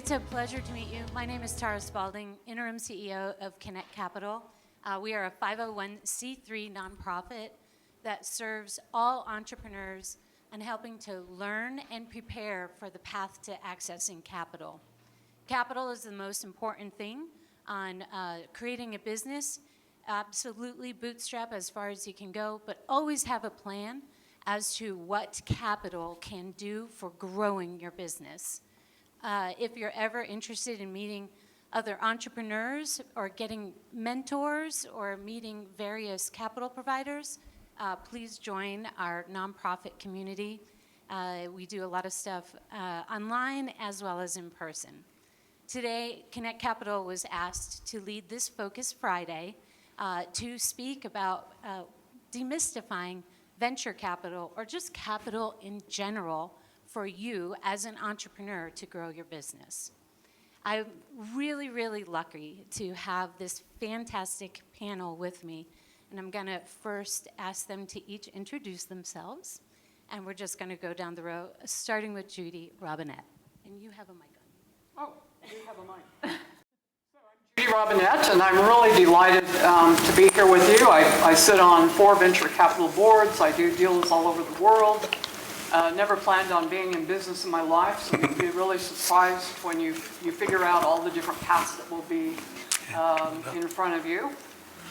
It's a pleasure to meet you. My name is Tara Spalding, Interim CEO of Kinect Capital. We are a 501c3 nonprofit that serves all entrepreneurs and helping to learn and prepare for the path to accessing capital. Capital is the most important thing on creating a business. Absolutely bootstrap as far as you can go, but always have a plan as to what capital can do for growing your business. If you're ever interested in meeting other entrepreneurs or getting mentors or meeting various capital providers, please join our nonprofit community. We do a lot of stuff online as well as in person. Today, Kinect Capital was asked to lead this Focus Friday to speak about demystifying venture capital or just capital in general for you as an entrepreneur to grow your business. I'm really, really lucky to have this fantastic panel with me, and I'm going to first ask them to each introduce themselves, and we're just going to go down the row, starting with Judy Robinett. And you have a mic on. Oh, you have a mic. So I'm Judy Robinett, and I'm really delighted to be here with you. I sit on 4 venture capital boards. I do deals all over the world. Never planned on being in business in my life, so you'll be really surprised when you figure out all the different paths that will be in front of you.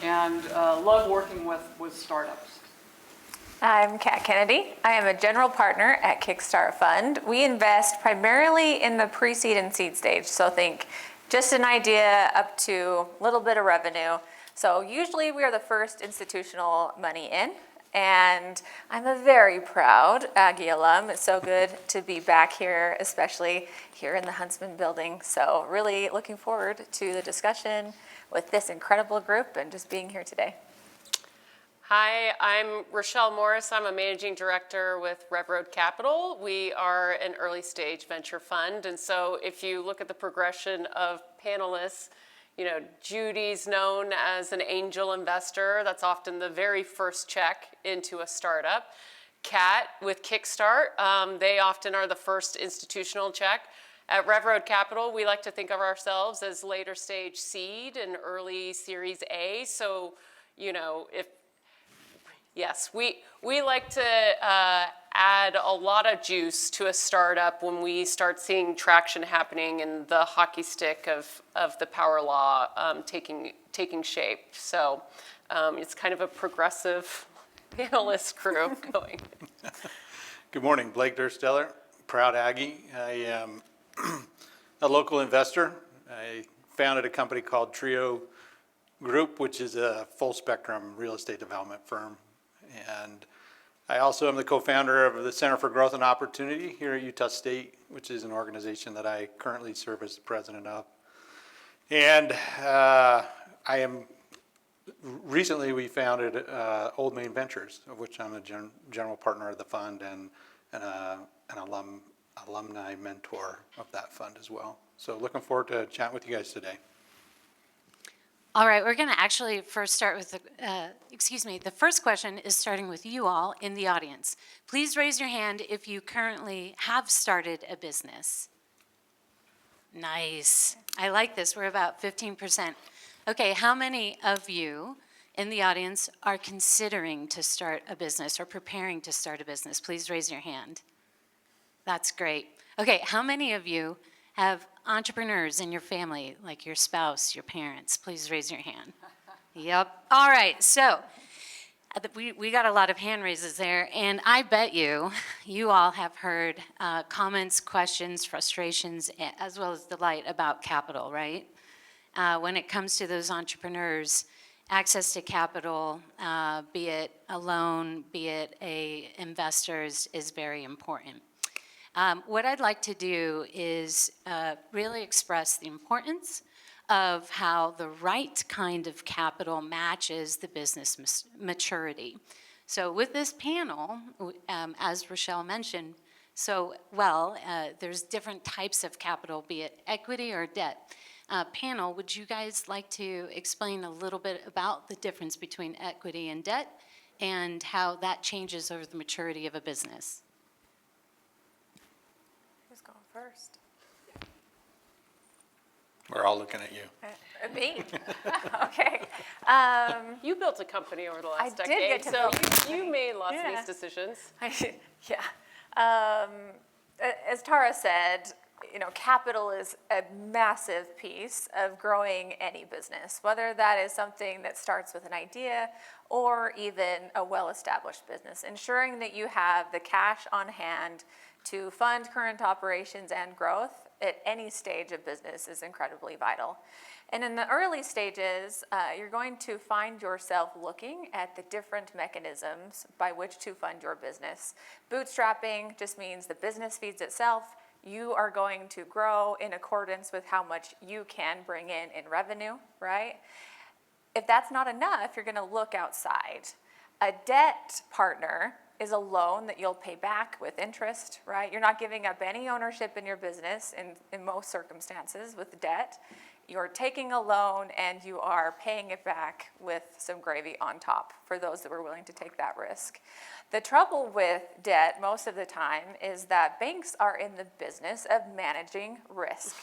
And love working with startups. I'm Kat Kennedy. I am a general partner at Kickstart Fund. We invest primarily in the pre-seed and seed stage, so think just an idea up to a little bit of revenue. So usually we are the first institutional money in. And I'm a very proud Aggie alum. It's so good to be back here, especially here in the Huntsman building. So really looking forward to the discussion with this incredible group and just being here today. Hi, I'm Rochelle Morris. I'm a managing director with Rev Road Capital. We are an early stage venture fund. And so if you look at the progression of panelists, you know, Judy's known as an angel investor. That's often the very first check into a startup. Kat with Kickstart, they often are the first institutional check. At Rev Road Capital, we like to think of ourselves as later stage seed and early Series A. So, you know, we like to add a lot of juice to a startup when we start seeing traction happening and the hockey stick of the power law taking shape. So it's kind of a progressive panelist crew going. Good morning, Blake Dursteler, proud Aggie. I am a local investor. I founded a company called Trio Group, which is a full spectrum real estate development firm. And I also am the co-founder of the Center for Growth and Opportunity here at Utah State, which is an organization that I currently serve as the president of. And recently we founded Old Main Ventures, of which I'm a general partner of the fund and an alumni mentor of that fund as well. So looking forward to chatting with you guys today. All right, we're going to actually first start with the first question is starting with you all in the audience. Please raise your hand if you currently have started a business. Nice. I like this. We're about 15%. Okay, how many of you in the audience are considering to start a business or preparing to start a business? Please raise your hand. That's great. Okay, how many of you have entrepreneurs in your family, like your spouse, your parents? Please raise your hand. Yep. All right, so we got a lot of hand raises there, and I bet you all have heard comments, questions, frustrations, as well as delight about capital, right? When it comes to those entrepreneurs, access to capital, be it a loan, be it a investors, is very important. What I'd like to do is really express the importance of how the right kind of capital matches the business maturity. So with this panel, as Rochelle mentioned so well, there's different types of capital, be it equity or debt. Panel, would you guys like to explain a little bit about the difference between equity and debt and how that changes over the maturity of a business? Who's going first? We're all looking at you. Me? Okay. You built a company over the last did decade, get to so build a company. you made lots of Yeah. these decisions. Yeah. As Tara said, capital is a massive piece of growing any business, whether that is something that starts with an idea or even a well-established business. Ensuring that you have the cash on hand to fund current operations and growth at any stage of business is incredibly vital. And in the early stages, you're going to find yourself looking at the different mechanisms by which to fund your business. Bootstrapping just means the business feeds itself. You are going to grow in accordance with how much you can bring in revenue, right? If that's not enough, you're going to look outside. A debt partner is a loan that you'll pay back with interest, right? You're not giving up any ownership in your business in most circumstances with debt. You're taking a loan and you are paying it back with some gravy on top for those that were willing to take that risk. The trouble with debt most of the time is that banks are in the business of managing risk.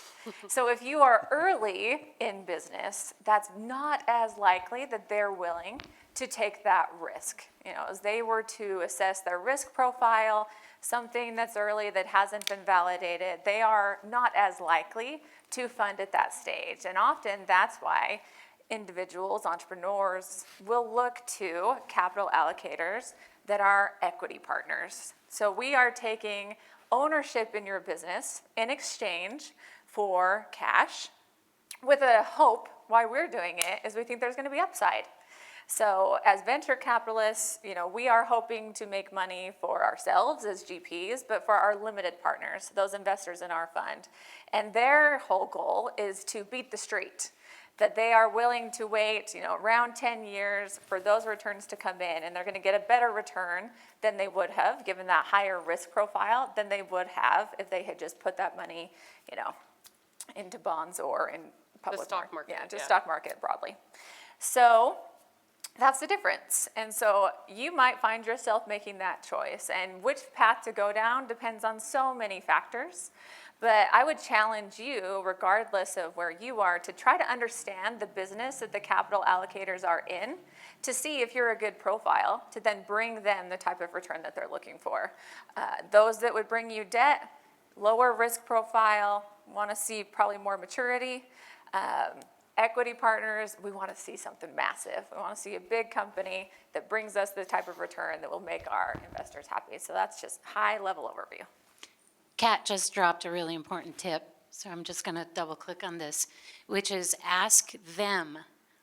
So if you are early in business, that's not as likely that they're willing to take that risk. As they were to assess their risk profile, something that's early that hasn't been validated, they are not as likely to fund at that stage. And often that's why individuals, entrepreneurs, will look to capital allocators that are equity partners. So we are taking ownership in your business in exchange for cash with a hope. Why we're doing it is we think there's going to be upside. So as venture capitalists, we are hoping to make money for ourselves as GPs, but for our limited partners, those investors in our fund. And their whole goal is to beat the street, that they are willing to wait, around 10 years for those returns to come in, and they're going to get a better return than they would have, given that higher risk profile, than they would have if they had just put that money, into bonds or in public stock market. Yeah, stock market broadly. So that's the difference. And so you might find yourself making that choice. And which path to go down depends on so many factors. But I would challenge you, regardless of where you are, to try to understand the business that the capital allocators are in, to see if you're a good profile, to then bring them the type of return that they're looking for. Those that would bring you debt, lower risk profile, want to see probably more maturity. Equity partners, we want to see something massive. We want to see a big company that brings us the type of return that will make our investors happy. So that's just high-level overview. Kat just dropped a really important tip, so I'm just going to double-click on this, which is ask them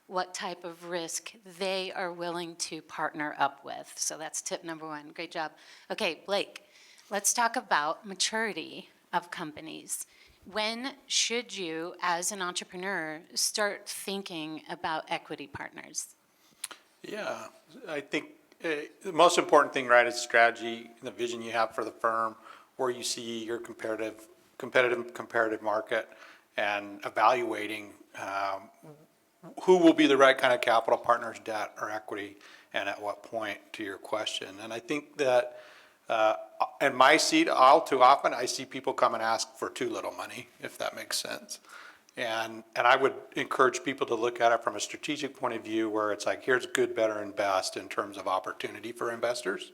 what type of risk they are willing to partner up with. So that's tip number one. Great job. Okay, Blake, let's talk about maturity of companies. When should you, as an entrepreneur, start thinking about equity partners? Yeah, I think the most important thing, right, is strategy, the vision you have for the firm, where you see your comparative market, and evaluating who will be the right kind of capital partners, debt or equity, and at what point, to your question. And I think that in my seat, all too often, I see people come and ask for too little money, if that makes sense. And I would encourage people to look at it from a strategic point of view, where it's like, here's good, better, and best in terms of opportunity for investors.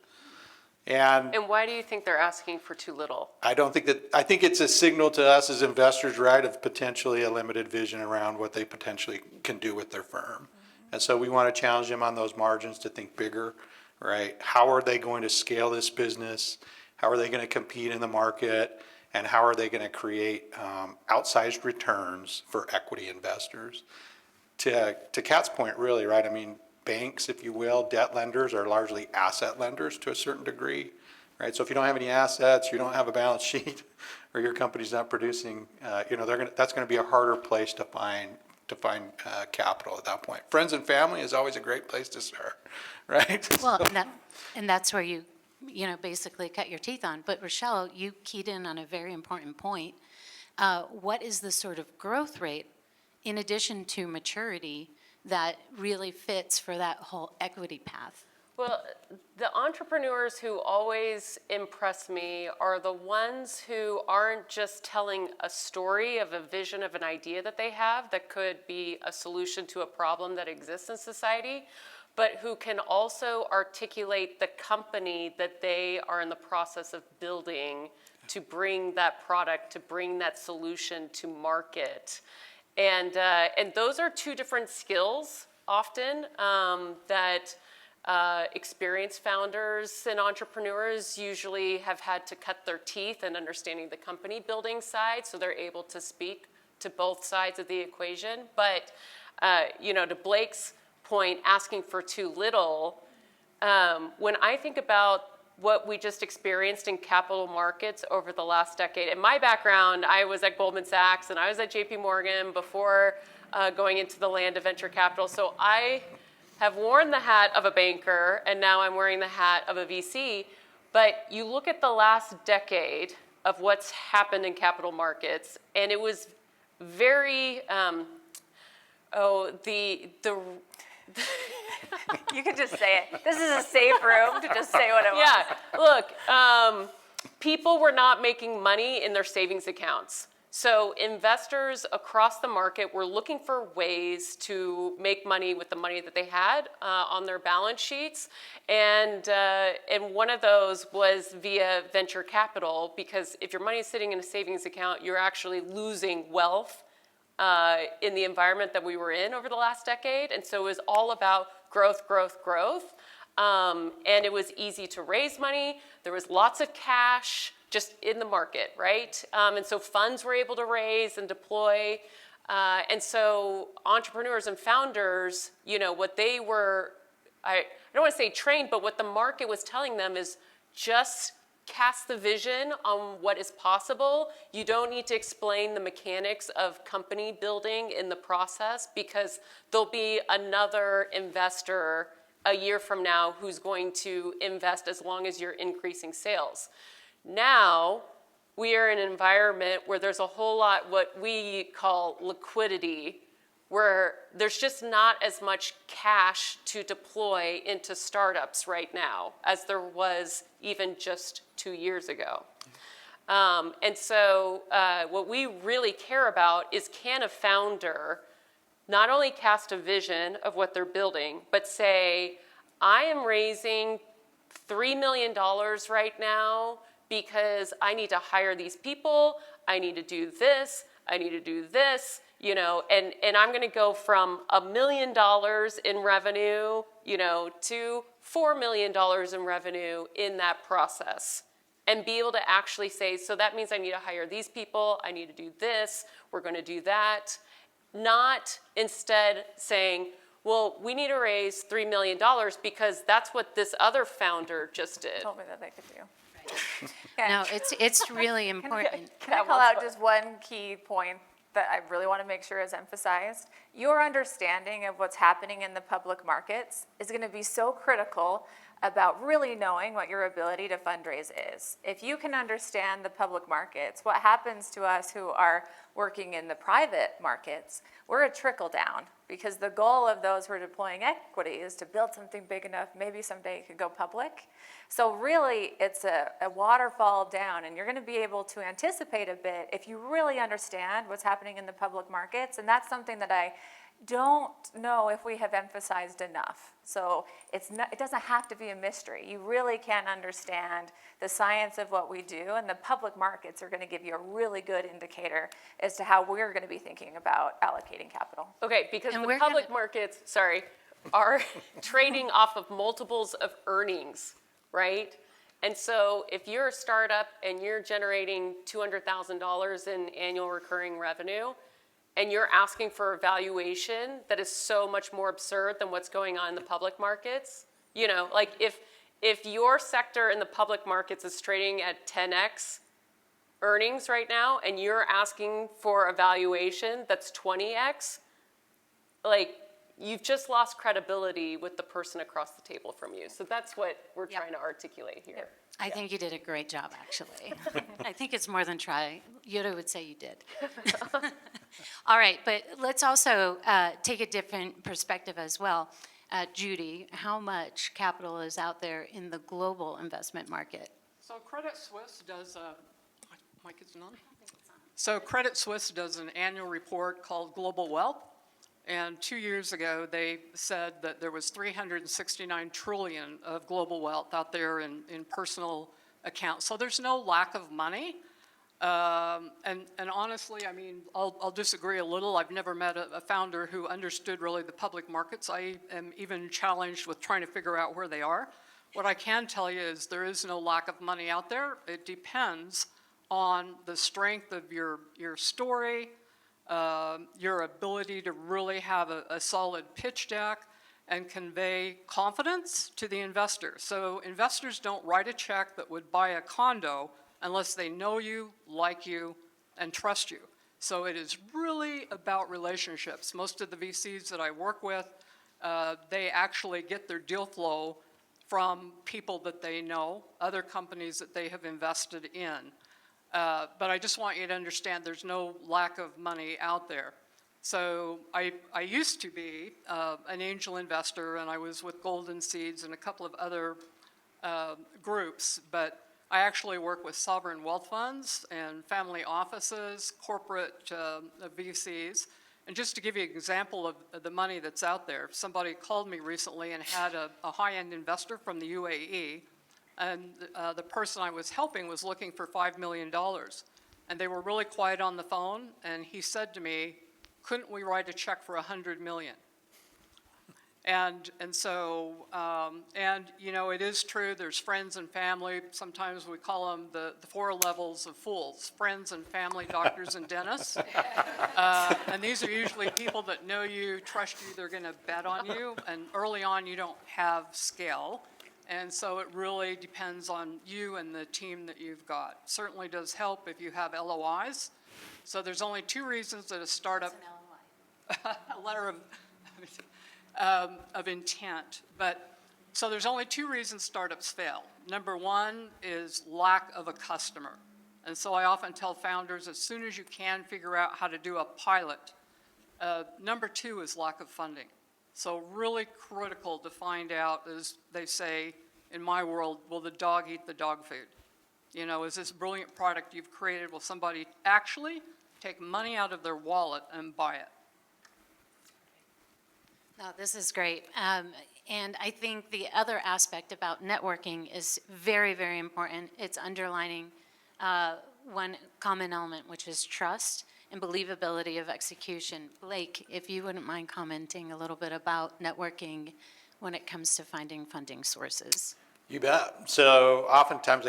And why do you think they're asking for too little? I think it's a signal to us as investors, right, of potentially a limited vision around what they potentially can do with their firm. And so we want to challenge them on those margins to think bigger, right? How are they going to scale this business? How are they going to compete in the market? And how are they going to create outsized returns for equity investors? To Kat's point, really, right? I mean, banks, if you will, debt lenders are largely asset lenders to a certain degree, right? So if you don't have any assets, you don't have a balance sheet, or your company's not producing, that's going to be a harder place to find capital at that point. Friends and family is always a great place to start, right? Well, and that's where you basically cut your teeth on. But Rochelle, you keyed in on a very important point. What is the sort of growth rate, in addition to maturity, that really fits for that whole equity path? Well, the entrepreneurs who always impress me are the ones who aren't just telling a story of a vision of an idea that they have that could be a solution to a problem that exists in society, but who can also articulate the company that they are in the process of building to bring that product, to bring that solution to market. And those are two different skills often that experienced founders and entrepreneurs usually have had to cut their teeth in understanding the company building side, so they're able to speak to both sides of the equation. But to Blake's point, asking for too little, when I think about what we just experienced in capital markets over the last decade. In my background, I was at Goldman Sachs and I was at JP Morgan before going into the land of venture capital. So I have worn the hat of a banker, and now I'm wearing the hat of a VC. But you look at the last decade of what's happened in capital markets, and it was very, You could just say it. This is a safe room to just say what it was. Yeah, look, people were not making money in their savings accounts. So investors across the market were looking for ways to make money with the money that they had on their balance sheets. And one of those was via venture capital, because if your money is sitting in a savings account, you're actually losing wealth in the environment that we were in over the last decade. And so it was all about growth, growth, growth. And it was easy to raise money. There was lots of cash just in the market, right? And so funds were able to raise and deploy. And so entrepreneurs and founders, what they were, I don't want to say trained, but what the market was telling them is just cast the vision on what is possible. You don't need to explain the mechanics of company building in the process, because there'll be another investor a year from now who's going to invest as long as you're increasing sales. Now, we are in an environment where there's a whole lot what we call liquidity, where there's just not as much cash to deploy into startups right now as there was even just 2 years ago. And so what we really care about is, can a founder not only cast a vision of what they're building, but say, I am raising $3 million right now because I need to hire these people, I need to do this, I need to do this, and I'm going to go from $1 million in revenue, to $4 million in revenue in that process. And be able to actually say, so that means I need to hire these people, I need to do this, we're going to do that. Not instead saying, well, we need to raise $3 million because that's what this other founder just did. Told me that they could do. No, it's really important. Can I call out just one key point that I really want to make sure is emphasized? Your understanding of what's happening in the public markets is going to be so critical about really knowing what your ability to fundraise is. If you can understand the public markets, what happens to us who are working in the private markets, we're a trickle down, because the goal of those who are deploying equity is to build something big enough, maybe someday it could go public. So really, it's a waterfall down, and you're going to be able to anticipate a bit if you really understand what's happening in the public markets, and that's something that I don't know if we have emphasized enough. So it doesn't have to be a mystery. You really can understand the science of what we do, and the public markets are going to give you a really good indicator as to how we're going to be thinking about allocating capital. Okay, because the public markets, are trading off of multiples of earnings, right? And so if you're a startup and you're generating $200,000 in annual recurring revenue, and you're asking for a valuation that is so much more absurd than what's going on in the public markets, like if your sector in the public markets is trading at 10x earnings right now, and you're asking for a valuation that's 20x, like, you've just lost credibility with the person across the table from you. So that's what we're trying to articulate here. Yep. I think you did a great job, actually. I think it's more than try. Yoda would say you did. All right, but let's also take a different perspective as well. Judy, how much capital is out there in the global investment market? So Credit Suisse does mic isn't on? So Credit Suisse does an annual report called Global Wealth. And 2 years ago, they said that there was 369 trillion of global wealth out there in personal accounts. So there's no lack of money. And honestly, I mean, I'll disagree a little. I've never met a founder who understood really the public markets. I am even challenged with trying to figure out where they are. What I can tell you is there is no lack of money out there. It depends on the strength of your story, your ability to really have a solid pitch deck and convey confidence to the investor. So investors don't write a check that would buy a condo unless they know you, like you, and trust you. So it is really about relationships. Most of the VCs that I work with, they actually get their deal flow from people that they know, other companies that they have invested in. But I just want you to understand there's no lack of money out there. So I used to be an angel investor, and I was with Golden Seeds and a couple of other groups, but I actually work with sovereign wealth funds and family offices, corporate VCs. And just to give you an example of the money that's out there, somebody called me recently and had a high-end investor from the UAE, and the person I was helping was looking for $5 million. And they were really quiet on the phone, and he said to me, couldn't we write a check for $100 million? And so, you know, it is true, there's friends and family. Sometimes we call them the 4 levels of fools: friends and family, doctors and dentists. And these are usually people that know you, trust you, they're going to bet on you. And early on, you don't have scale. And so it really depends on you and the team that you've got. Certainly does help if you have LOIs. So there's only 2 reasons that a startup, a letter of intent. But so there's only 2 reasons startups fail. Number 1 is lack of a customer. And so I often tell founders, as soon as you can figure out how to do a pilot. Number 2 is lack of funding. So really critical to find out, as they say in my world, will the dog eat the dog food? You know, is this brilliant product you've created, will somebody actually take money out of their wallet and buy it? No, this is great. And I think the other aspect about networking is very, very important. It's underlining one common element, which is trust and believability of execution. Blake, if you wouldn't mind commenting a little bit about networking when it comes to finding funding sources. You bet. So oftentimes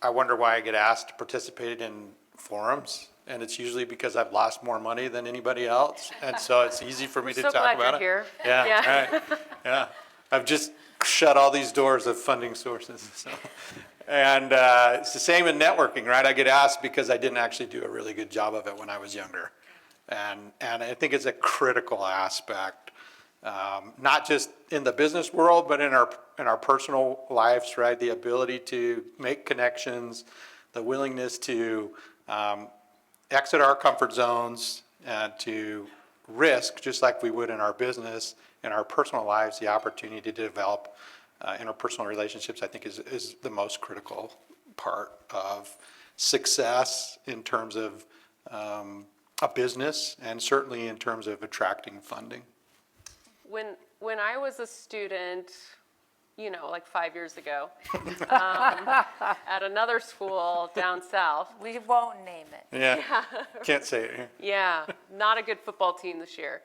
I wonder why I get asked to participate in forums, and it's usually because I've lost more money than anybody else, and so it's easy for me to So talk glad about you're it. here. Yeah, right. Yeah. I've just shut all these doors of funding sources. So. And it's the same in networking, right? I get asked because I didn't actually do a really good job of it when I was younger. And I think it's a critical aspect, not just in the business world, but in our personal lives, right? The ability to make connections, the willingness to exit our comfort zones and to risk, just like we would in our business, in our personal lives, the opportunity to develop interpersonal relationships, I think is the most critical part of success in terms of a business and certainly in terms of attracting funding. When I was a student, you know, like 5 years ago, at another school down south. We won't name it. Yeah, can't say it here. Yeah, not a good football team this year.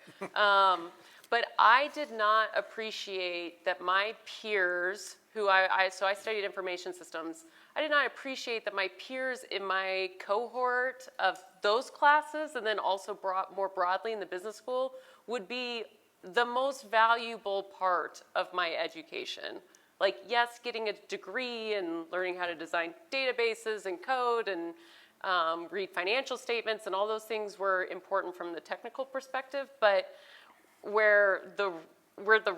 But I did not appreciate that my peers, who so I studied information systems, I did not appreciate that my peers in my cohort of those classes, and then also more broadly in the business school, would be the most valuable part of my education. Like, yes, getting a degree and learning how to design databases and code and read financial statements and all those things were important from the technical perspective, but where the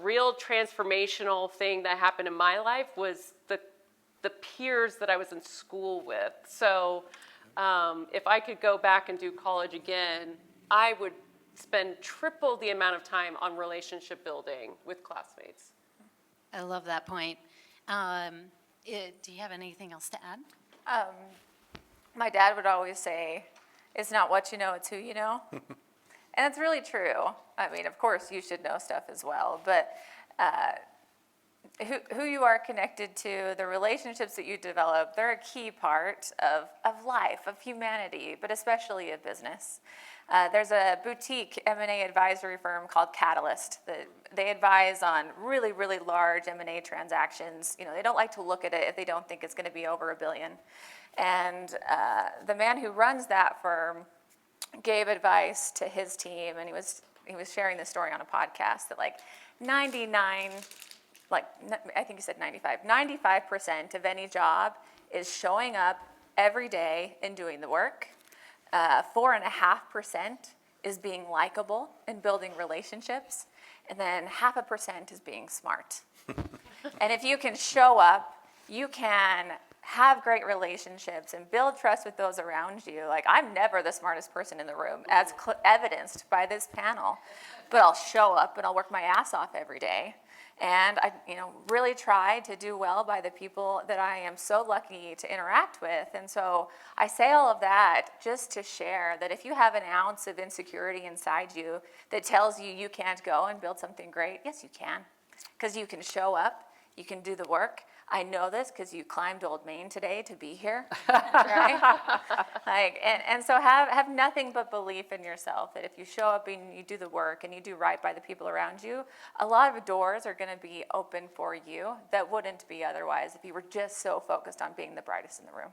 real transformational thing that happened in my life was the peers that I was in school with. So if I could go back and do college again, I would spend triple the amount of time on relationship building with classmates. I love that point. Do you have anything else to add? My dad would always say, it's not what you know, it's who you know. And it's really true. I mean, of course, you should know stuff as well, but who you are connected to, the relationships that you develop, they're a key part of life, of humanity, but especially of business. There's a boutique M&A advisory firm called Catalyst. They advise on really, really large M&A transactions. You know, they don't like to look at it if they don't think it's going to be over $1 billion. And the man who runs that firm gave advice to his team, and he was sharing this story on a podcast that I think he said 95% of any job is showing up every day and doing the work. 4.5% is being likable and building relationships, and then 0.5% is being smart. And if you can show up, you can have great relationships and build trust with those around you. Like, I'm never the smartest person in the room, as evidenced by this panel, but I'll show up and I'll work my ass off every day. And I, really try to do well by the people that I am so lucky to interact with. And so I say all of that just to share that if you have an ounce of insecurity inside you that tells you you can't go and build something great, yes, you can. Because you can show up, you can do the work. I know this because you climbed Old Main today to be here, right? And so have nothing but belief in yourself that if you show up and you do the work and you do right by the people around you, a lot of doors are going to be open for you that wouldn't be otherwise if you were just so focused on being the brightest in the room.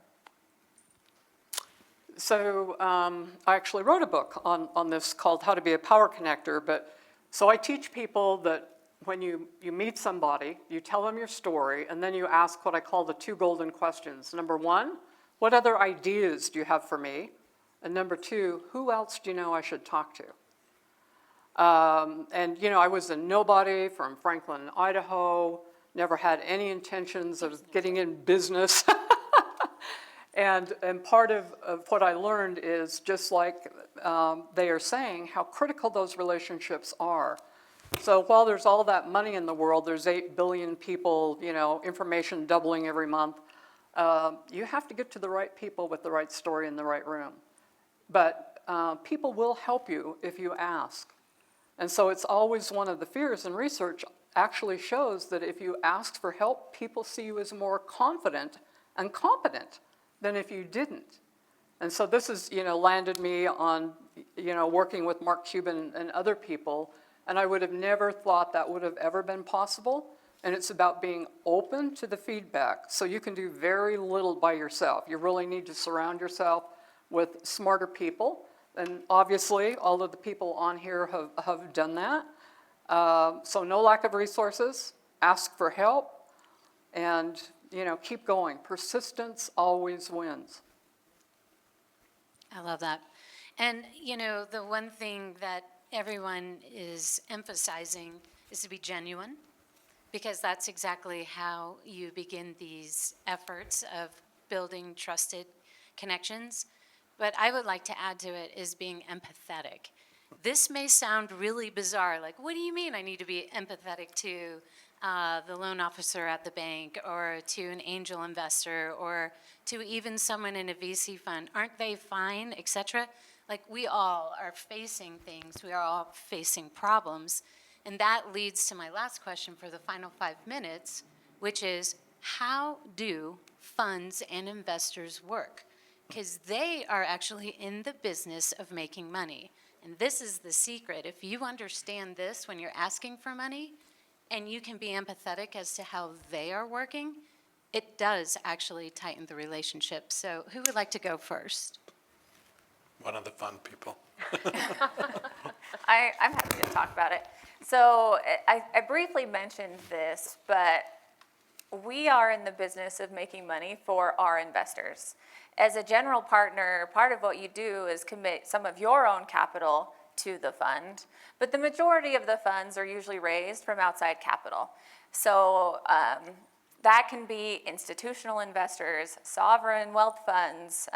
So I actually wrote a book on this called How to Be a Power Connector. So I teach people that when you meet somebody, you tell them your story, and then you ask what I call the 2 golden questions. Number 1, what other ideas do you have for me? And number 2, who else do you know I should talk to? I was a nobody from Franklin, Idaho, never had any intentions of getting in business. And part of what I learned is, just like they are saying, how critical those relationships are. So while there's all that money in the world, there's 8 billion people, information doubling every month, you have to get to the right people with the right story in the right room. But people will help you if you ask. And so it's always one of the fears, and research actually shows that if you ask for help, people see you as more confident and competent than if you didn't. And so this has, landed me on, working with Mark Cuban and other people. And I would have never thought that would have ever been possible. And it's about being open to the feedback. So you can do very little by yourself. You really need to surround yourself with smarter people. And obviously, all of the people on here have done that. So no lack of resources. Ask for help. And, keep going. Persistence always wins. I love that. And, the one thing that everyone is emphasizing is to be genuine, because that's exactly how you begin these efforts of building trusted connections. But I would like to add to it is being empathetic. This may sound really bizarre, like, what do you mean I need to be empathetic to the loan officer at the bank, or to an angel investor, or to even someone in a VC fund? Aren't they fine, etc.? Like, we all are facing things. We are all facing problems. And that leads to my last question for the final 5 minutes, which is, how do funds and investors work? Because they are actually in the business of making money. And this is the secret. If you understand this when you're asking for money, and you can be empathetic as to how they are working, it does actually tighten the relationship. So who would like to go first? One of the fun people. I'm happy to talk about it. So I briefly mentioned this, but we are in the business of making money for our investors. As a general partner, part of what you do is commit some of your own capital to the fund, but the majority of the funds are usually raised from outside capital. So that can be institutional investors, sovereign wealth funds,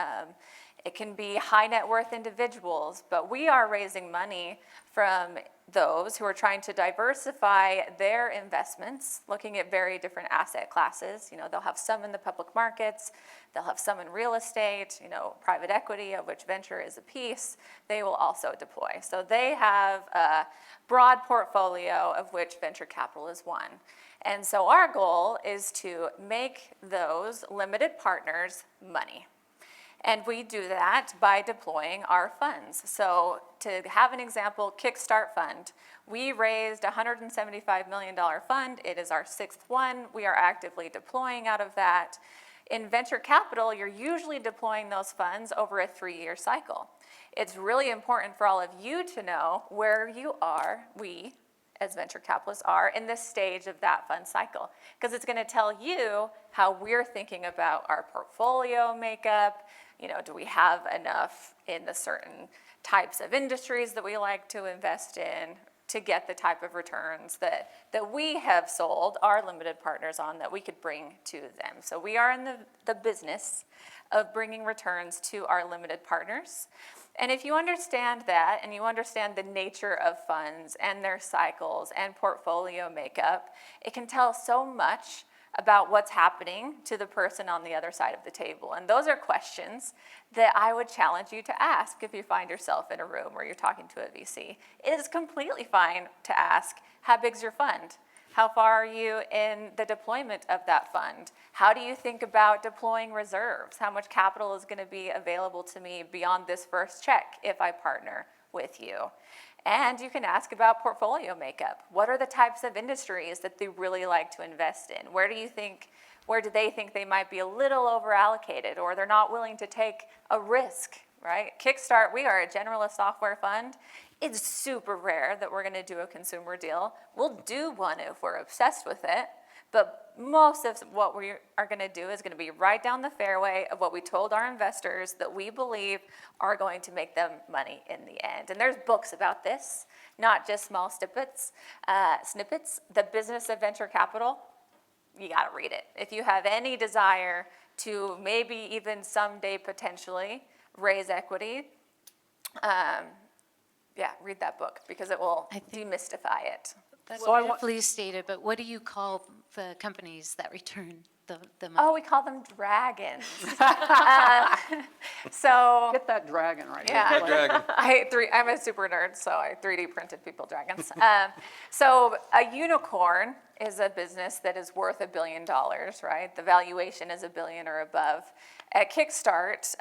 It can be high net worth individuals, but we are raising money from those who are trying to diversify their investments, looking at very different asset classes. You know, they'll have some in the public markets, they'll have some in real estate, you know, private equity, of which venture is a piece, they will also deploy. So they have a broad portfolio of which venture capital is one. And so our goal is to make those limited partners money. And we do that by deploying our funds. So to have an example, Kickstart Fund. We raised a $175 million fund. It is our 6th one. We are actively deploying out of that. In venture capital, you're usually deploying those funds over a 3-year cycle. It's really important for all of you to know where you are, we as venture capitalists are, in this stage of that fund cycle. Because it's going to tell you how we're thinking about our portfolio makeup. You know, do we have enough in the certain types of industries that we like to invest in to get the type of returns that we have sold our limited partners on that we could bring to them. So we are in the business of bringing returns to our limited partners. And if you understand that, and you understand the nature of funds and their cycles and portfolio makeup, it can tell so much about what's happening to the person on the other side of the table. And those are questions that I would challenge you to ask if you find yourself in a room where you're talking to a VC. It is completely fine to ask, how big's your fund? How far are you in the deployment of that fund? How do you think about deploying reserves? How much capital is going to be available to me beyond this first check if I partner with you? And you can ask about portfolio makeup. What are the types of industries that they really like to invest in? Where do they think they might be a little over allocated, or they're not willing to take a risk, right? Kickstart, we are a generalist software fund. It's super rare that we're going to do a consumer deal. We'll do one if we're obsessed with it, but most of what we are going to do is going to be right down the fairway of what we told our investors that we believe are going to make them money in the end. And there's books about this, not just small snippets. The Business of Venture Capital, you got to read it. If you have any desire to maybe even someday potentially raise equity, read that book because it will demystify it. That's So I want- beautifully stated, but what do you call the companies that return the money? Oh, we call them dragons. So Get that dragon right. Yeah. Here. Dragon. I'm a super nerd, so I 3D printed people dragons. So a unicorn is a business that is worth $1 billion, right? The valuation is $1 billion or above. At Kickstart,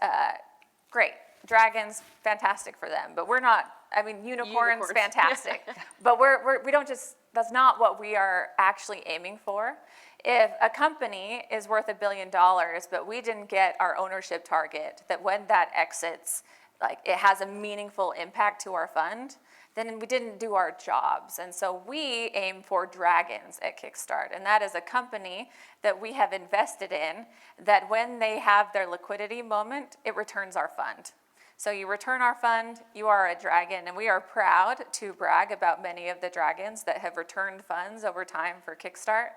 great. Dragons, fantastic for them, but we're not. I mean, unicorns. Fantastic, but we don't just. That's not what we are actually aiming for. If a company is worth $1 billion, but we didn't get our ownership target, that when that exits, like it has a meaningful impact to our fund, then we didn't do our jobs. And so we aim for dragons at Kickstart, and that is a company that we have invested in that when they have their liquidity moment, it returns our fund. So you return our fund, you are a dragon, and we are proud to brag about many of the dragons that have returned funds over time for Kickstart.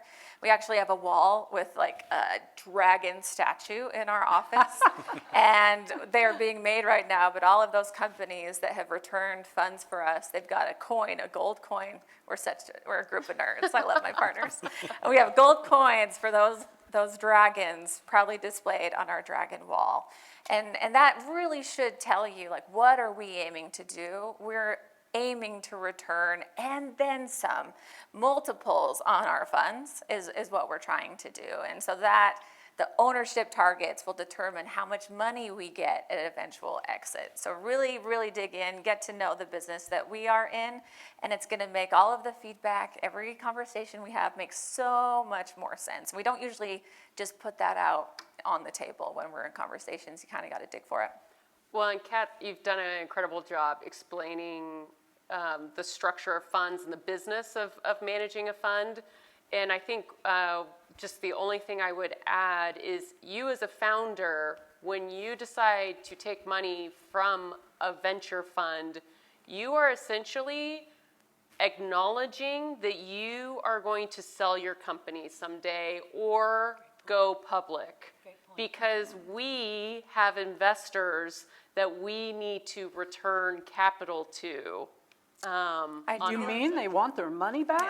We actually have a wall with like a dragon statue in our office, and they are being made right now, but all of those companies that have returned funds for us, they've got a coin, a gold coin. We're a group of nerds. I love my partners. And we have gold coins for those dragons proudly displayed on our dragon wall. And that really should tell you, like, what are we aiming to do? We're aiming to return and then some multiples on our funds is what we're trying to do. And so that the ownership targets will determine how much money we get at an eventual exit. So really, really dig in, get to know the business that we are in, and it's going to make all of the feedback, every conversation we have makes so much more sense. We don't usually just put that out on the table when we're in conversations. You kind of got to dig for it. Well, and Kat, you've done an incredible job explaining the structure of funds and the business of managing a fund. And I think just the only thing I would add is you as a founder, when you decide to take money from a venture fund, you are essentially acknowledging that you are going to sell your company someday or go public because we have investors that we need to return capital to. You mean they want their money back?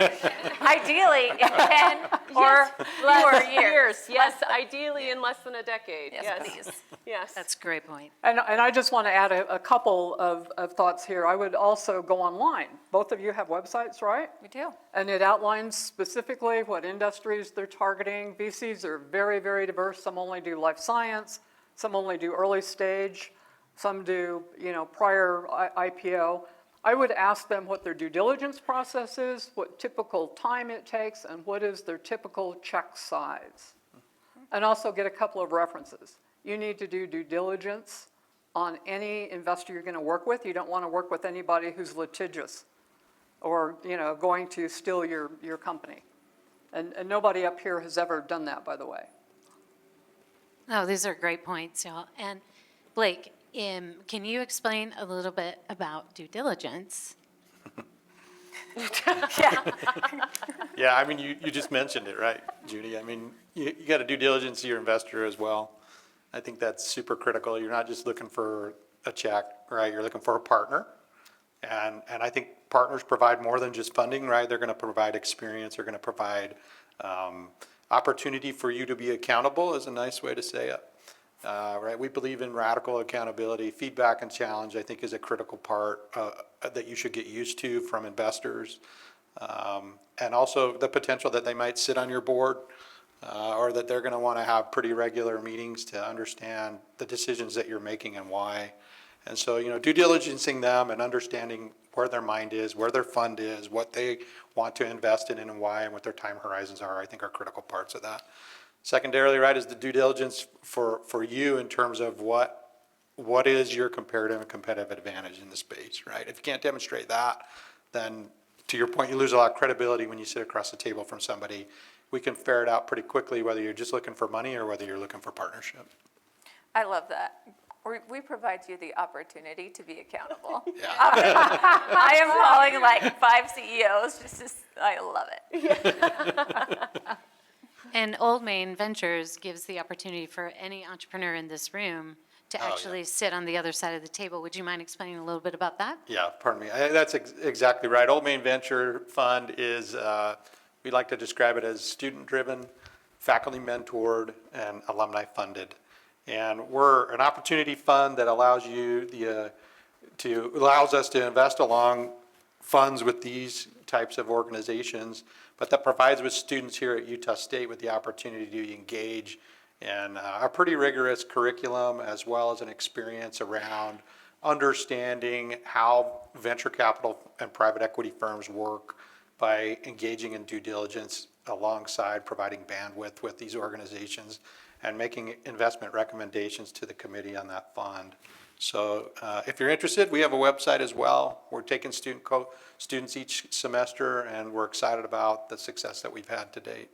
Ideally, in 10 or fewer years. Yes, ideally in less than a decade. Yes, please. Yes. That's a great point. And I just want to add a couple of thoughts here. I would also go online. Both of you have websites, right? We do. And it outlines specifically what industries they're targeting. VCs are very, very diverse. Some only do life science, some only do early stage, some do, prior IPO. I would ask them what their due diligence process is, what typical time it takes, and what is their typical check size. And also get a couple of references. You need to do due diligence on any investor you're going to work with. You don't want to work with anybody who's litigious or, going to steal your company. And nobody up here has ever done that, by the way. Oh, these are great points, y'all. And Blake, can you explain a little bit about due diligence? Yeah, I mean, you just mentioned it, right, Judy? I mean, you got to due diligence to your investor as well. I think that's super critical. You're not just looking for a check, right? You're looking for a partner. And I think partners provide more than just funding, right? They're going to provide experience. They're going to provide opportunity for you to be accountable is a nice way to say it. Right? We believe in radical accountability. Feedback and challenge, I think, is a critical part that you should get used to from investors. And also the potential that they might sit on your board or that they're going to want to have pretty regular meetings to understand the decisions that you're making and why. And so, due diligencing them and understanding where their mind is, where their fund is, what they want to invest in and why, and what their time horizons are, I think are critical parts of that. Secondarily, right, is the due diligence for you in terms of what is your comparative and competitive advantage in the space, right? If you can't demonstrate that, then to your point, you lose a lot of credibility when you sit across the table from somebody. We can ferret out pretty quickly whether you're just looking for money or whether you're looking for partnership. I love that. We provide you the opportunity to be accountable. Yeah. I am calling like 5 CEOs. I love it. And Old Main Ventures gives the opportunity for any entrepreneur in this room to yeah. actually sit on the other side of the table. Would you mind explaining a little bit about that? Yeah, pardon me. That's exactly right. Old Main Venture Fund is, we like to describe it as student-driven, faculty mentored, and alumni funded. And we're an opportunity fund that allows allows us to invest along funds with these types of organizations, but that provides with students here at Utah State with the opportunity to engage in a pretty rigorous curriculum as well as an experience around understanding how venture capital and private equity firms work by engaging in due diligence alongside providing bandwidth with these organizations and making investment recommendations to the committee on that fund. So if you're interested, we have a website as well. We're taking students each semester, and we're excited about the success that we've had to date.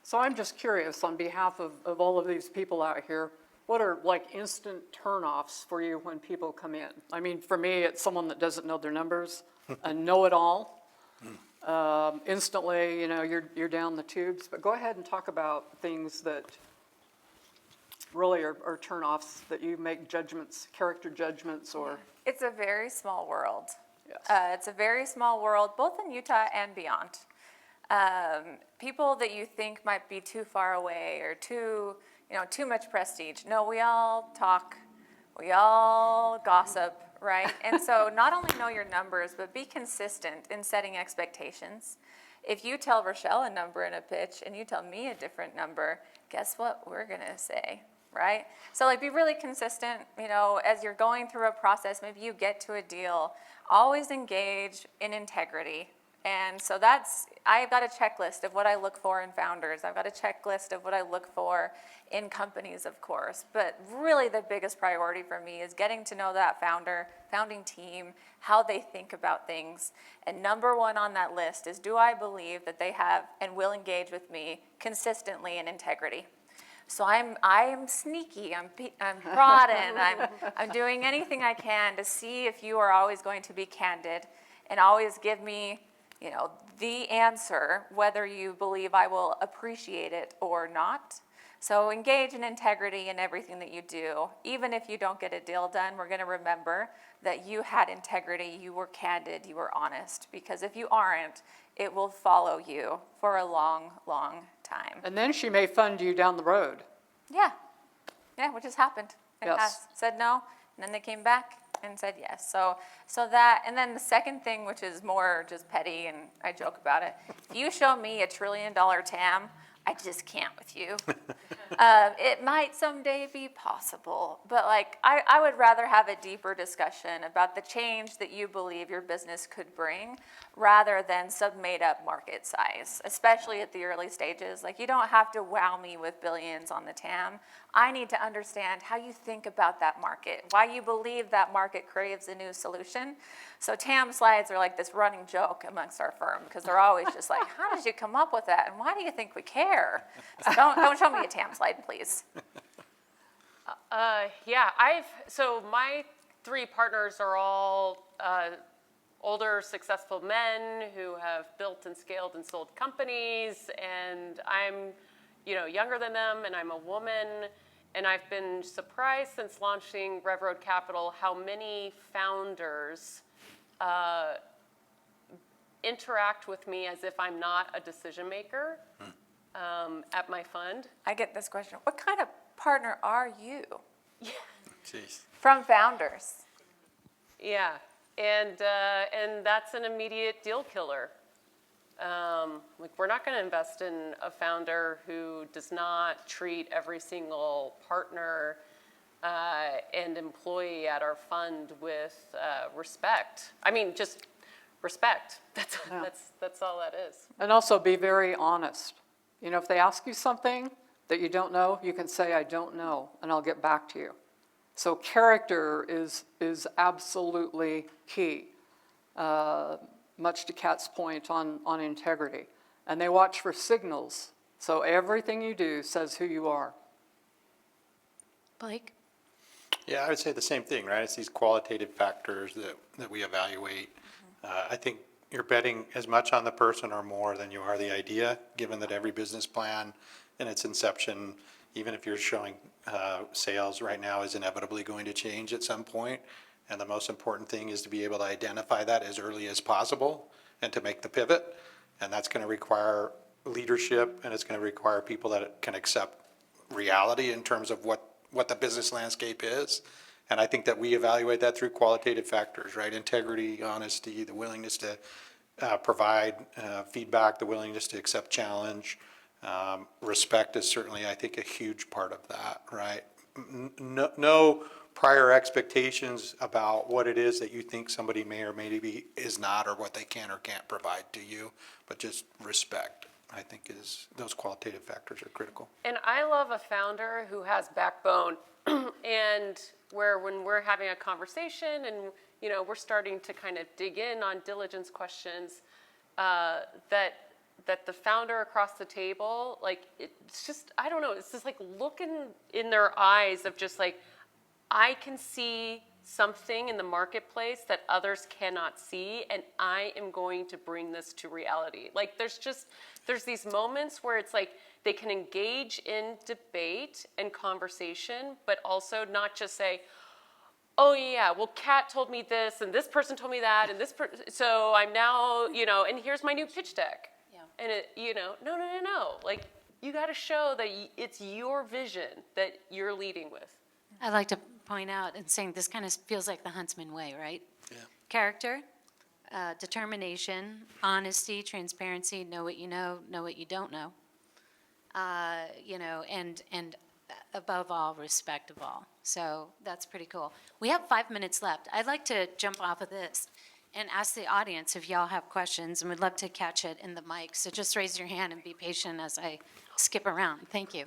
So I'm just curious, on behalf of all of these people out here, what are like instant turnoffs for you when people come in? I mean, for me, it's someone that doesn't know their numbers, a know-it-all. Instantly, you're down the tubes. But go ahead and talk about things that really are turnoffs, that you make judgments, character judgments, or... It's a very small world. Yes. It's a very small world, both in Utah and beyond. People that you think might be too far away or too much prestige. No, we all talk, we all gossip, right? And so not only know your numbers, but be consistent in setting expectations. If you tell Rochelle a number in a pitch and you tell me a different number, guess what we're gonna say, right? So be really consistent, as you're going through a process, maybe you get to a deal, always engage in integrity. And so I've got a checklist of what I look for in founders. I've got a checklist of what I look for in companies, of course. But really the biggest priority for me is getting to know that founding team, how they think about things. And number one on that list is, do I believe that they have and will engage with me consistently in integrity? So I'm sneaky, I'm prodding, I'm doing anything I can to see if you are always going to be candid and always give me the answer, whether you believe I will appreciate it or not. So engage in integrity in everything that you do. Even if you don't get a deal done, we're going to remember that you had integrity, you were candid, you were honest. Because if you aren't, it will follow you for a long, long time. And then she may fund you down the road. Yeah, which has happened. It Yes. has. Said no, and then they came back and said yes. So that, and then the second thing, which is more just petty, and I joke about it. If you show me $1 trillion TAM, I just can't with you. It might someday be possible, but I would rather have a deeper discussion about the change that you believe your business could bring rather than some made up market size, especially at the early stages. You don't have to wow me with billions on the TAM. I need to understand how you think about that market, why you believe that market craves a new solution. So TAM slides are like this running joke amongst our firm because they're always just like, how did you come up with that? And why do you think we care? So don't show me a TAM slide, please. So my 3 partners are all older, successful men who have built and scaled and sold companies, and I'm, younger than them, and I'm a woman, and I've been surprised since launching Rev Capital how many founders interact with me as if I'm not a decision maker at my fund. I get this question. What kind of partner are you? Jeez. From founders. Yeah, and that's an immediate deal killer. We're not going to invest in a founder who does not treat every single partner and employee at our fund with respect. I mean, just respect. That's all that is. And also be very honest. If they ask you something that you don't know, you can say, I don't know, and I'll get back to you. So character is absolutely key, much to Kat's point on integrity. And they watch for signals. So everything you do says who you are. Blake? Yeah, I would say the same thing, right? It's these qualitative factors that we evaluate. I think you're betting as much on the person or more than you are the idea, given that every business plan in its inception, even if you're showing sales right now, is inevitably going to change at some point. And the most important thing is to be able to identify that as early as possible and to make the pivot. And that's going to require leadership, and it's going to require people that can accept reality in terms of what the business landscape is. And I think that we evaluate that through qualitative factors, right? Integrity, honesty, the willingness to provide feedback, the willingness to accept challenge. Respect is certainly, I think, a huge part of that, right? No prior expectations about what it is that you think somebody may or maybe is not, or what they can or can't provide to you, but just respect, I think, is those qualitative factors are critical. And I love a founder who has backbone and where when we're having a conversation and we're starting to kind of dig in on diligence questions, that the founder across the table, it's just, I don't know, it's just looking in their eyes of just I can see something in the marketplace that others cannot see, and I am going to bring this to reality. There's these moments where it's they can engage in debate and conversation, but also not just say, oh yeah, well, Kat told me this, and this person told me that, and so I'm now, and here's my new pitch deck. Yeah. And no. You got to show that it's your vision that you're leading with. I'd like to point out and saying this kind of feels like the Huntsman way, right? Yeah. Character, determination, honesty, transparency, know what you know what you don't know. And above all, respect of all. So that's pretty cool. We have 5 minutes left. I'd like to jump off of this and ask the audience if y'all have questions, and we'd love to catch it in the mic. So just raise your hand and be patient as I skip around. Thank you.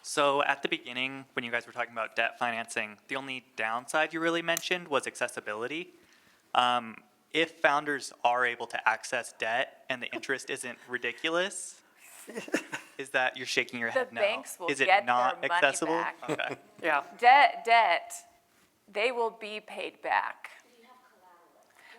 So at the beginning, when you guys were talking about debt financing, the only downside you really mentioned was accessibility. If founders are able to access debt and the interest isn't ridiculous, is that you're shaking your head The no? banks will is it get not their money accessible? back. Okay. Yeah. Debt, they will be paid back.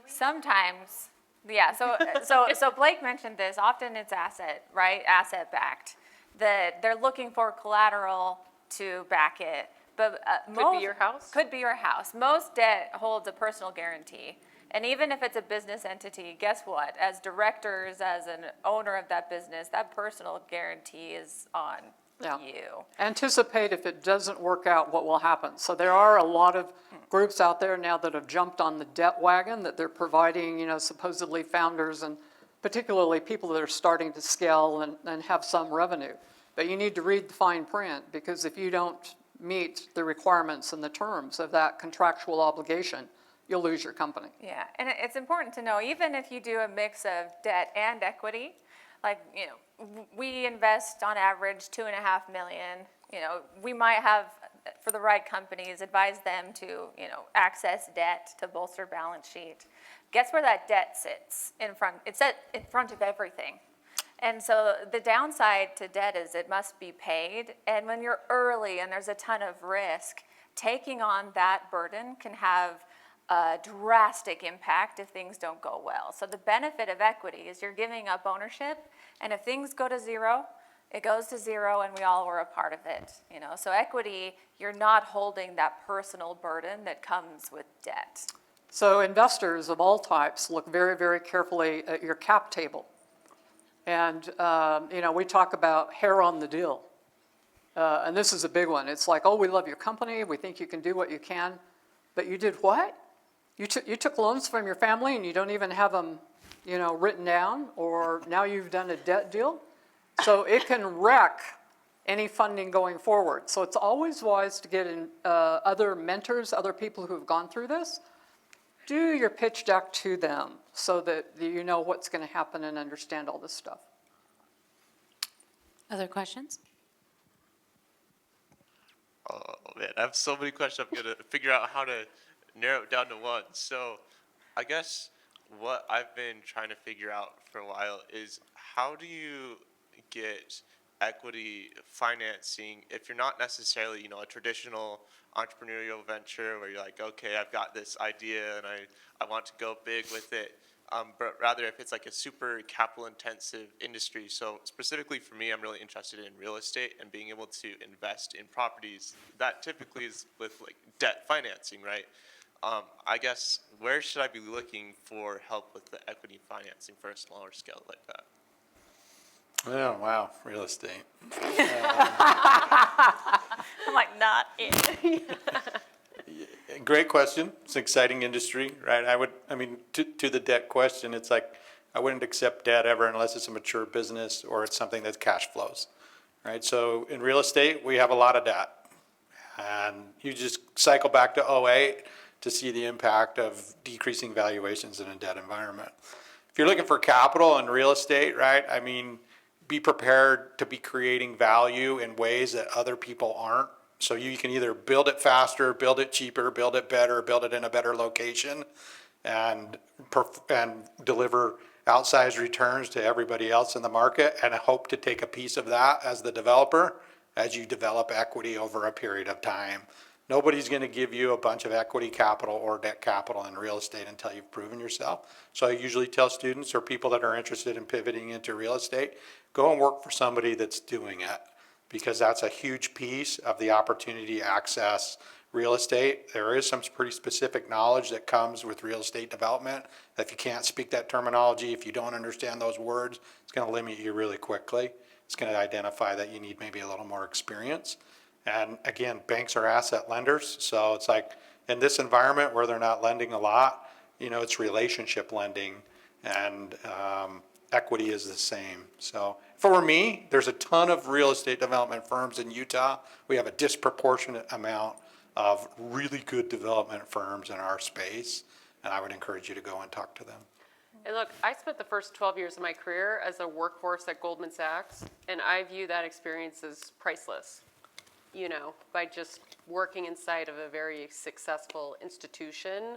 Sometimes, yeah, so Blake mentioned this, often it's asset, right, asset backed. That they're looking for collateral to back it, but Could be your house? Could be your house. Most debt holds a personal guarantee. And even if it's a business entity, guess what? As directors, as an owner of that business, that personal guarantee is on Yeah. you. Anticipate if it doesn't work out, what will happen. So there are a lot of groups out there now that have jumped on the debt wagon, that they're providing, supposedly founders and particularly people that are starting to scale and have some revenue. But you need to read the fine print, because if you don't meet the requirements and the terms of that contractual obligation, you'll lose your company. Yeah, and it's important to know, even if you do a mix of debt and equity, like, we invest on average 2.5 million. We might have, for the right companies, advise them to, access debt to bolster balance sheet. Guess where that debt sits in front? It's in front of everything. And so the downside to debt is it must be paid. And when you're early and there's a ton of risk, taking on that burden can have a drastic impact if things don't go well. So the benefit of equity is you're giving up ownership, and if things go to zero, it goes to zero, and we all were a part of it. So equity, you're not holding that personal burden that comes with debt. So investors of all types look very, very carefully at your cap table. And, we talk about hair on the deal. And this is a big one. It's like, oh, we love your company. We think you can do what you can. But you did what? You took loans from your family and you don't even have them, written down, or now you've done a debt deal. So it can wreck any funding going forward. So it's always wise to get in other mentors, other people who have gone through this. Do your pitch deck to them so that you know what's going to happen and understand all this stuff. Other questions? Oh man, I have so many questions. I'm gonna figure out how to narrow it down to one. So, I guess what I've been trying to figure out for a while is, how do you get equity financing if you're not necessarily, a traditional entrepreneurial venture where you're like, okay, I've got this idea and I want to go big with it. But rather if it's like a super capital intensive industry. So specifically for me, I'm really interested in real estate and being able to invest in properties. That typically is with like debt financing, right? I guess, where should I be looking for help with the equity financing for a smaller scale like that? Oh, wow, real estate. I'm like, not it. Great question. It's an exciting industry, right? To the debt question, it's like, I wouldn't accept debt ever unless it's a mature business or it's something that cash flows, right? So in real estate, we have a lot of debt. And you just cycle back to 08 to see the impact of decreasing valuations in a debt environment. If you're looking for capital in real estate, right, be prepared to be creating value in ways that other people aren't. So you can either build it faster, build it cheaper, build it better, build it in a better location, and deliver outsized returns to everybody else in the market, and hope to take a piece of that as the developer as you develop equity over a period of time. Nobody's going to give you a bunch of equity capital or debt capital in real estate until you've proven yourself. So I usually tell students or people that are interested in pivoting into real estate, go and work for somebody that's doing it, because that's a huge piece of the opportunity to access real estate. There is some pretty specific knowledge that comes with real estate development. If you can't speak that terminology, if you don't understand those words, it's going to limit you really quickly. It's going to identify that you need maybe a little more experience. And again, banks are asset lenders. So it's like, in this environment where they're not lending a lot, it's relationship lending, and equity is the same. So for me, there's a ton of real estate development firms in Utah. We have a disproportionate amount of really good development firms in our space, and I would encourage you to go and talk to them. And look, I spent the first 12 years of my career as a workforce at Goldman Sachs, and I view that experience as priceless, by just working inside of a very successful institution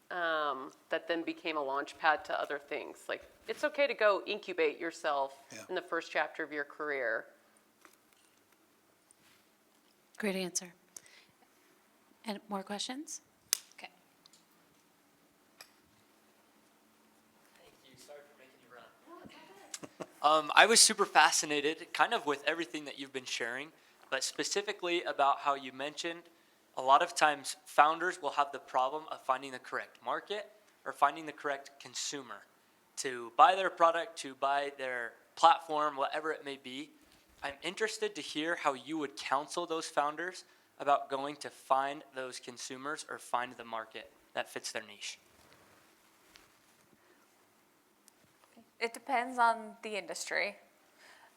that then became a launch pad to other things. Like, it's okay to go incubate yourself in the first chapter of your career. Great answer. And more questions? Okay. I was super fascinated kind of with everything that you've been sharing, but specifically about how you mentioned a lot of times founders will have the problem of finding the correct market or finding the correct consumer to buy their product, to buy their platform, whatever it may be. I'm interested to hear how you would counsel those founders about going to find those consumers or find the market that fits their niche. It depends on the industry.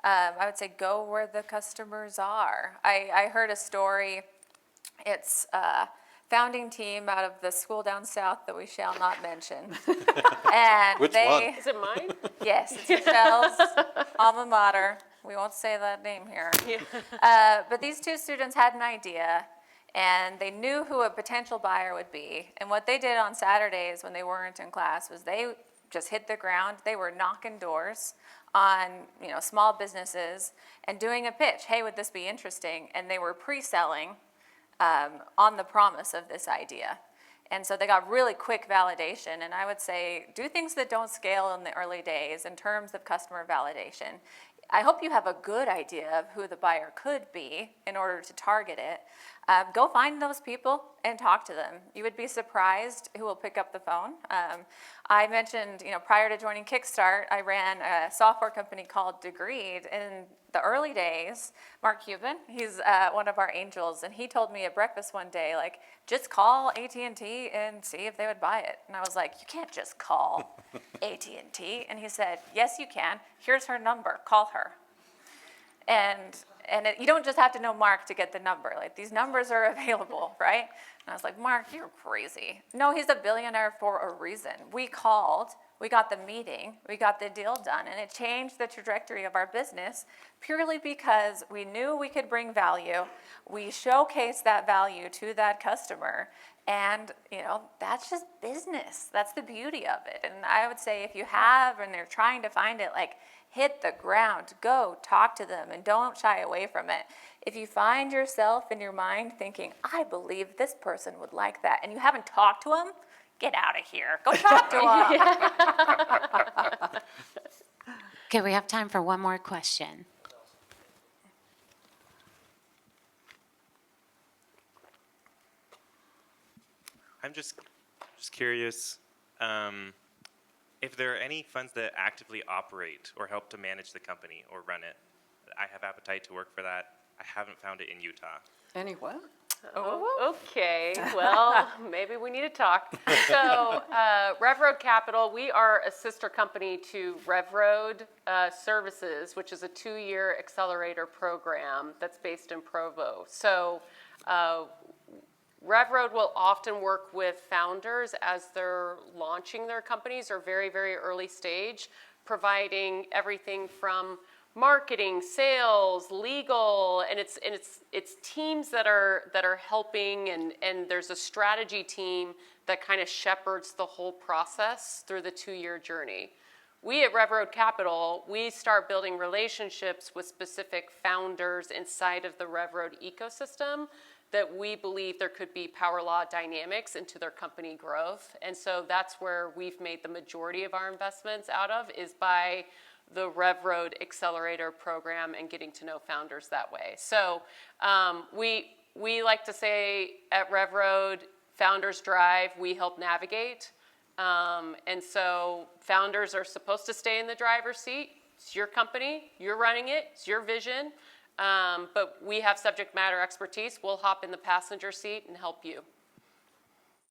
I would say go where the customers are. I heard a story. It's a founding team out of the school down south that we shall not mention. And Which one? Is it mine? Yes, it's Michelle's alma mater. We won't say that name here. But these two students had an idea, and they knew who a potential buyer would be. And what they did on Saturdays when they weren't in class was they just hit the ground. They were knocking doors on small businesses and doing a pitch. Hey, would this be interesting? And they were pre-selling on the promise of this idea. And so they got really quick validation. And I would say do things that don't scale in the early days in terms of customer validation. I hope you have a good idea of who the buyer could be in order to target it. Go find those people and talk to them. You would be surprised who will pick up the phone. I mentioned, prior to joining Kickstart, I ran a software company called Degreed. In the early days, Mark Cuban, he's one of our angels, and he told me at breakfast one day, just call AT&T and see if they would buy it. And I was like, you can't just call AT&T. And he said, yes, you can. Here's her number. Call her. And you don't just have to know Mark to get the number. These numbers are available, right? And I was like, Mark, you're crazy. No, he's a billionaire for a reason. We called, we got the meeting, we got the deal done, and it changed the trajectory of our business purely because we knew we could bring value. We showcased that value to that customer, and that's just business. That's the beauty of it. And I would say if you have and they're trying to find it, hit the ground, go talk to them, and don't shy away from it. If you find yourself in your mind thinking, I believe this person would like that, and you haven't talked to them, get out of here. Go talk to them. Okay, we have time for one more question. I'm just curious if there are any funds that actively operate or help to manage the company or run it. I have appetite to work for that. I haven't found it in Utah. Anyway. Oh, okay. Well, maybe we need to talk. So, RevRoad Capital, we are a sister company to RevRoad Services, which is a 2-year accelerator program that's based in Provo. So, RevRoad will often work with founders as they're launching their companies or very, very early stage, providing everything from marketing, sales, legal, and it's teams that are helping, and there's a strategy team that kind of shepherds the whole process through the 2-year journey. We at RevRoad Capital, we start building relationships with specific founders inside of the RevRoad ecosystem that we believe there could be power law dynamics into their company growth. And so that's where we've made the majority of our investments out of, is by the RevRoad Accelerator program and getting to know founders that way. So we like to say at RevRoad, founders drive, we help navigate. And so founders are supposed to stay in the driver's seat. It's your company, you're running it, it's your vision. But we have subject matter expertise. We'll hop in the passenger seat and help you.